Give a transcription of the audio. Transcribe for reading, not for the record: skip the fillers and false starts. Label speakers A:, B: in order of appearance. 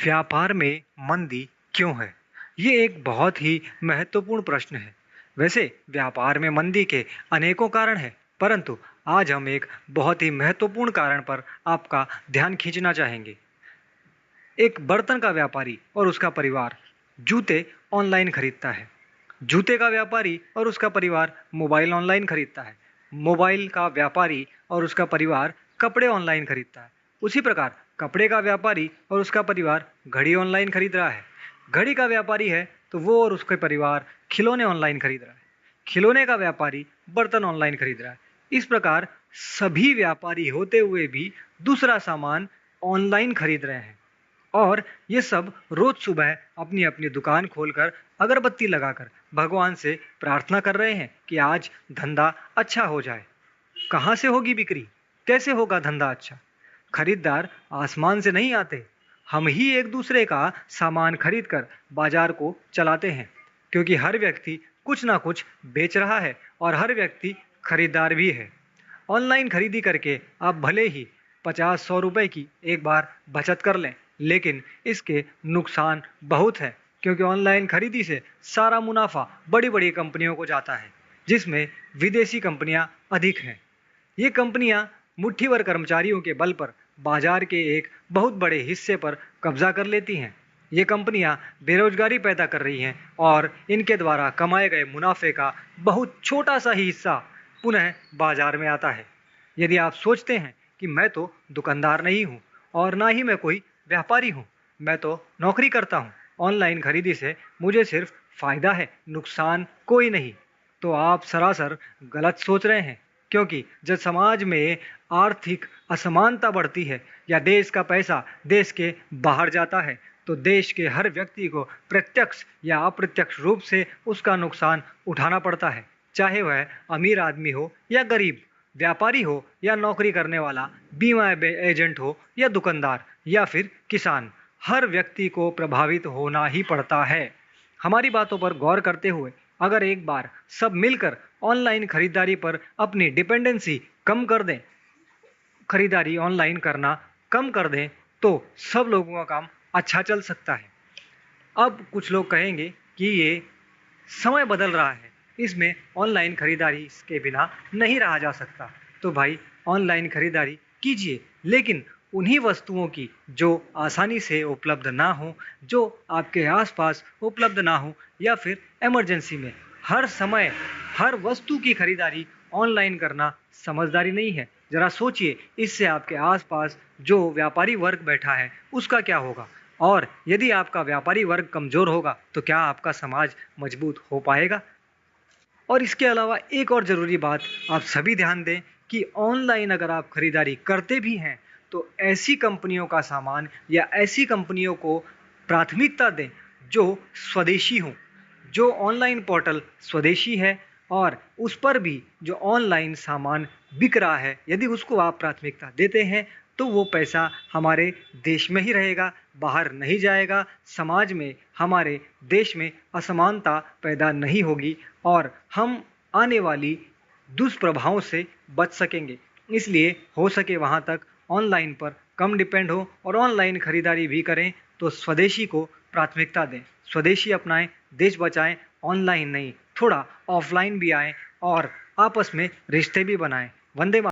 A: व्यापार में मंदी क्यों है? ये एक बहुत ही महत्वपूर्ण प्रश्न है। वैसे व्यापार में मंदी के अनेकों कारण हैं, परंतु आज हम एक बहुत ही महत्वपूर्ण कारण पर आपका ध्यान खींचना चाहेंगे। एक बर्तन का व्यापारी और उसका परिवार जूते ऑनलाइन खरीदता है। जूते का व्यापारी और उसका परिवार मोबाइल ऑनलाइन खरीदता है। मोबाइल का व्यापारी और उसका परिवार कपड़े ऑनलाइन खरीदता है। उसी प्रकार कपड़े का व्यापारी और उसका परिवार घड़ी ऑनलाइन खरीद रहा है। घड़ी का व्यापारी है तो वो और उसके परिवार खिलौने ऑनलाइन खरीद रहा है। खिलौने का व्यापारी बर्तन ऑनलाइन खरीद रहा है। इस प्रकार सभी व्यापारी होते हुए भी दूसरा सामान ऑनलाइन खरीद रहे हैं। और ये सब रोज सुबह अपनी अपनी दुकान खोलकर अगरबत्ती लगाकर भगवान से प्रार्थना कर रहे हैं कि आज धंधा अच्छा हो जाए। कहाँ से होगी बिक्री? कैसे होगा धंधा अच्छा? खरीदार आसमान से नहीं आते। हम ही एक दूसरे का सामान खरीद कर बाजार को चलाते हैं, क्योंकि हर व्यक्ति कुछ ना कुछ बेच रहा है और हर व्यक्ति खरीदार भी है। ऑनलाइन खरीदी करके आप भले ही 50-100 रुपए की एक बार बचत कर लें, लेकिन इसके नुकसान बहुत हैं, क्योंकि ऑनलाइन खरीदी से सारा मुनाफा बड़ी बड़ी कंपनियों को जाता है, जिसमें विदेशी कंपनियां अधिक हैं। ये कंपनियां मुट्ठी भर कर्मचारियों के बल पर बाजार के एक बहुत बड़े हिस्से पर कब्जा कर लेती हैं। ये कंपनियां बेरोजगारी पैदा कर रही हैं और इनके द्वारा कमाए गए मुनाफे का बहुत छोटा सा ही हिस्सा पुनः बाजार में आता है। यदि आप सोचते हैं कि मैं तो दुकानदार नहीं हूँ और ना ही मैं कोई व्यापारी हूँ, मैं तो नौकरी करता हूँ, ऑनलाइन खरीदी से मुझे सिर्फ फायदा है, नुकसान कोई नहीं, तो आप सरासर गलत सोच रहे हैं। क्योंकि जब समाज में आर्थिक असमानता बढ़ती है या देश का पैसा देश के बाहर जाता है, तो देश के हर व्यक्ति को प्रत्यक्ष या अप्रत्यक्ष रूप से उसका नुकसान उठाना पड़ता है, चाहे वह अमीर आदमी हो या गरीब, व्यापारी हो या नौकरी करने वाला, बीमा एजेंट हो या दुकानदार या फिर किसान। हर व्यक्ति को प्रभावित होना ही पड़ता है। हमारी बातों पर गौर करते हुए अगर एक बार सब मिलकर ऑनलाइन खरीदारी पर अपनी डिपेंडेंसी कम कर दें, खरीदारी ऑनलाइन करना कम कर दें, तो सब लोगों का काम अच्छा चल सकता है। अब कुछ लोग कहेंगे कि ये समय बदल रहा है, इसमें ऑनलाइन खरीदारी के बिना नहीं रहा जा सकता। तो भाई ऑनलाइन खरीदारी कीजिए, लेकिन उन्हीं वस्तुओं की जो आसानी से उपलब्ध ना हो, जो आपके आसपास उपलब्ध ना हो, या फिर इमरजेंसी में हर समय हर वस्तु की खरीदारी ऑनलाइन करना समझदारी नहीं है। जरा सोचिए, इससे आपके आसपास जो व्यापारी वर्ग बैठा है उसका क्या होगा? और यदि आपका व्यापारी वर्ग कमजोर होगा तो क्या आपका समाज मजबूत हो पाएगा? और इसके अलावा एक और ज़रूरी बात आप सभी ध्यान दें कि ऑनलाइन अगर आप खरीदारी करते भी हैं तो ऐसी कंपनियों का सामान या ऐसी कंपनियों को प्राथमिकता दें जो स्वदेशी हों। जो ऑनलाइन पोर्टल स्वदेशी है और उस पर भी जो ऑनलाइन सामान बिक रहा है, यदि उसको आप प्राथमिकता देते हैं तो वो पैसा हमारे देश में ही रहेगा, बाहर नहीं जाएगा। समाज में, हमारे देश में असमानता पैदा नहीं होगी और हम आने वाली दुष्प्रभावों से बच सकेंगे। इसलिए हो सके वहाँ तक ऑनलाइन पर कम डिपेंड हो और ऑनलाइन खरीदारी भी करें तो स्वदेशी को प्राथमिकता दें, स्वदेशी अपनाएं, देश बचाएं। ऑनलाइन नहीं, थोड़ा ऑफलाइन भी आएं और आपस में रिश्ते भी बनाएं। वंदे मातरम।